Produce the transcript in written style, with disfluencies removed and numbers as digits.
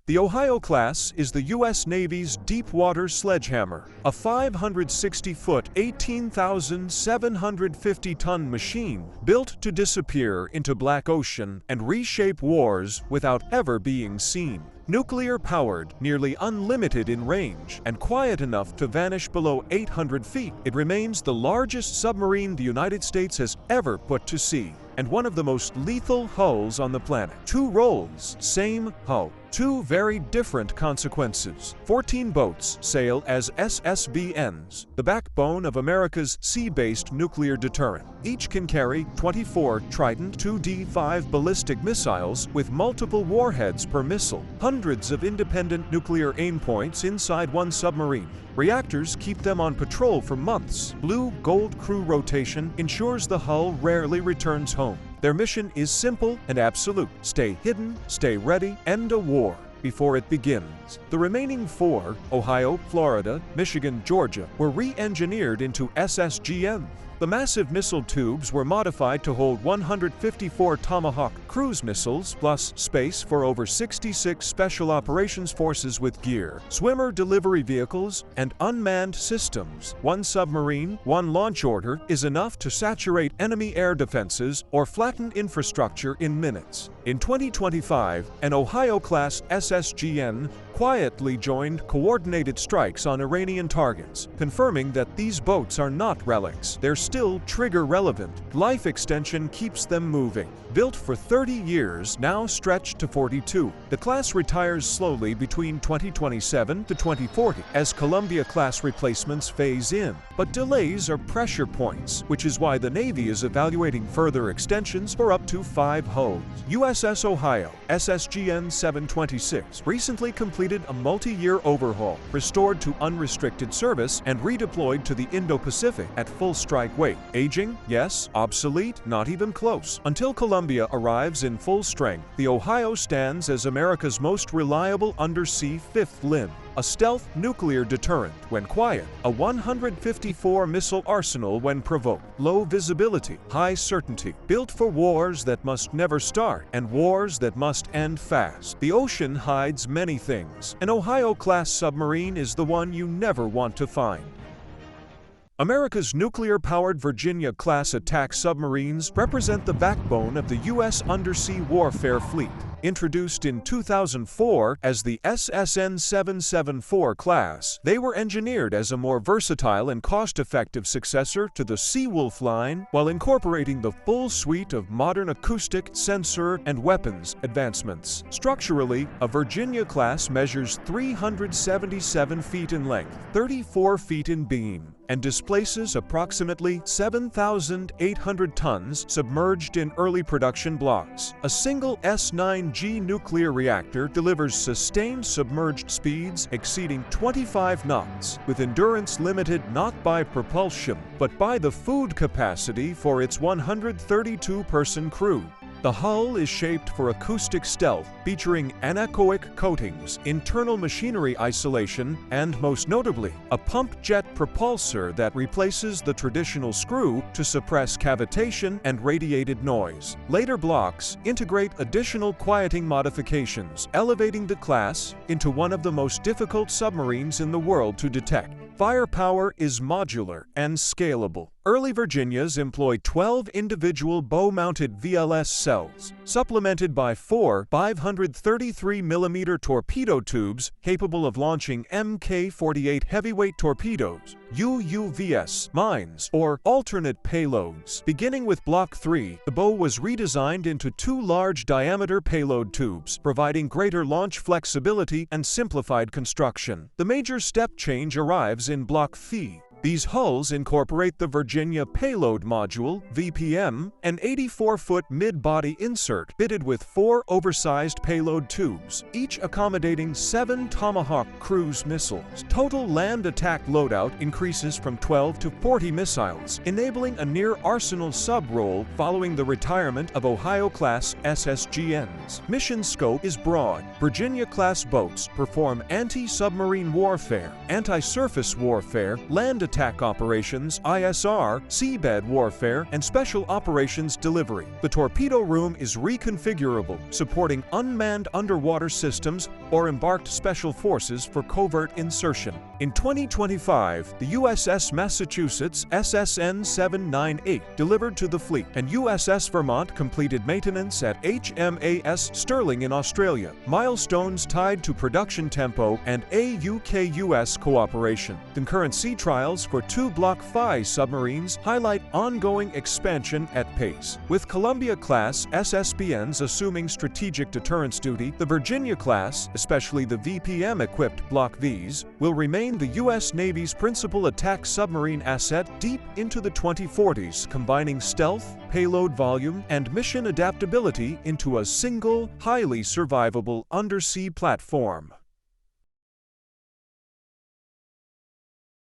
The Ohio class is the U.S. Navy's deep-water sledgehammer, a 560-foot, 18,750-ton machine built to disappear into Black Ocean and reshape wars without ever being seen. Nuclear-powered, nearly unlimited in range, and quiet enough to vanish below 800 feet, it remains the largest submarine the United States has ever put to sea, and one of the most lethal hulls on the planet. 2 roles, same hull. 2 very different consequences. 14 boats sail as SSBNs, the backbone of America's sea-based nuclear deterrent. Each can carry 24 Trident 2D5 ballistic missiles with multiple warheads per missile. Hundreds of independent nuclear aim points inside one submarine. Reactors keep them on patrol for months. Blue-gold crew rotation ensures the hull rarely returns home. Their mission is simple and absolute. Stay hidden, stay ready, end a war before it begins. The remaining 4, Ohio, Florida, Michigan, Georgia, were re-engineered into SSGN. The massive missile tubes were modified to hold 154 Tomahawk cruise missiles, plus space for over 66 Special Operations Forces with gear, swimmer delivery vehicles, and unmanned systems. 1 submarine, 1 launch order is enough to saturate enemy air defenses or flatten infrastructure in minutes. In 2025, an Ohio-class SSGN quietly joined coordinated strikes on Iranian targets, confirming that these boats are not relics. They're still trigger-relevant. Life extension keeps them moving. Built for 30 years, now stretched to 42. The class retires slowly between 2027 to 2040 as Columbia-class replacements phase in. But delays are pressure points, which is why the Navy is evaluating further extensions for up to 5 hulls. USS Ohio, SSGN 726, recently completed a multi-year overhaul, restored to unrestricted service, and redeployed to the Indo-Pacific at full strike weight. Aging? Yes. Obsolete? Not even close. Until Columbia arrives in full strength, the Ohio stands as America's most reliable undersea fifth limb. A stealth nuclear deterrent when quiet, a 154-missile arsenal when provoked, low visibility, high certainty, built for wars that must never start and wars that must end fast. The ocean hides many things. An Ohio-class submarine is the one you never want to find. America's nuclear-powered Virginia-class attack submarines represent the backbone of the U.S. undersea warfare fleet. Introduced in 2004 as the SSN 774 class, they were engineered as a more versatile and cost-effective successor to the Seawolf line while incorporating the full suite of modern acoustic, sensor, and weapons advancements. Structurally, a Virginia class measures 377 feet in length, 34 feet in beam, and displaces approximately 7,800 tons submerged in early production blocks. A single S-9G nuclear reactor delivers sustained submerged speeds exceeding 25 knots, with endurance limited not by propulsion, but by the food capacity for its 132-person crew. The hull is shaped for acoustic stealth, featuring anechoic coatings, internal machinery isolation, and most notably, a pump jet propulsor that replaces the traditional screw to suppress cavitation and radiated noise. Later blocks integrate additional quieting modifications, elevating the class into one of the most difficult submarines in the world to detect. Firepower is modular and scalable. Early Virginias employ 12 individual bow-mounted VLS cells, supplemented by 4 533mm torpedo tubes capable of launching Mk-48 heavyweight torpedoes, UUVS mines, or alternate payloads. Beginning with Block 3, the bow was redesigned into 2 large-diameter payload tubes, providing greater launch flexibility and simplified construction. The major step change arrives in Block Phi. These hulls incorporate the Virginia Payload Module, VPM, an 84-foot mid-body insert fitted with 4 oversized payload tubes, each accommodating 7 Tomahawk cruise missiles. Total land attack loadout increases from 12 to 40 missiles, enabling a near-arsenal sub-role following the retirement of Ohio-class SSGNs. Mission scope is broad. Virginia-class boats perform anti-submarine warfare, anti-surface warfare, land Attack Operations (ISR), Seabed Warfare, and Special Operations Delivery. The torpedo room is reconfigurable, supporting unmanned underwater systems or embarked special forces for covert insertion. In 2025, the USS Massachusetts SSN 798 delivered to the fleet, and USS Vermont completed maintenance at HMAS Stirling in Australia, milestones tied to production tempo and AUKUS cooperation. Concurrent sea trials for 2 Block V submarines highlight ongoing expansion at pace. With Columbia-class SSBNs assuming strategic deterrence duty, the Virginia-class, especially the VPM-equipped Block Vs, will remain the U.S. Navy's principal attack submarine asset deep into the 2040s, combining stealth, payload volume, and mission adaptability into a single, highly survivable undersea platform.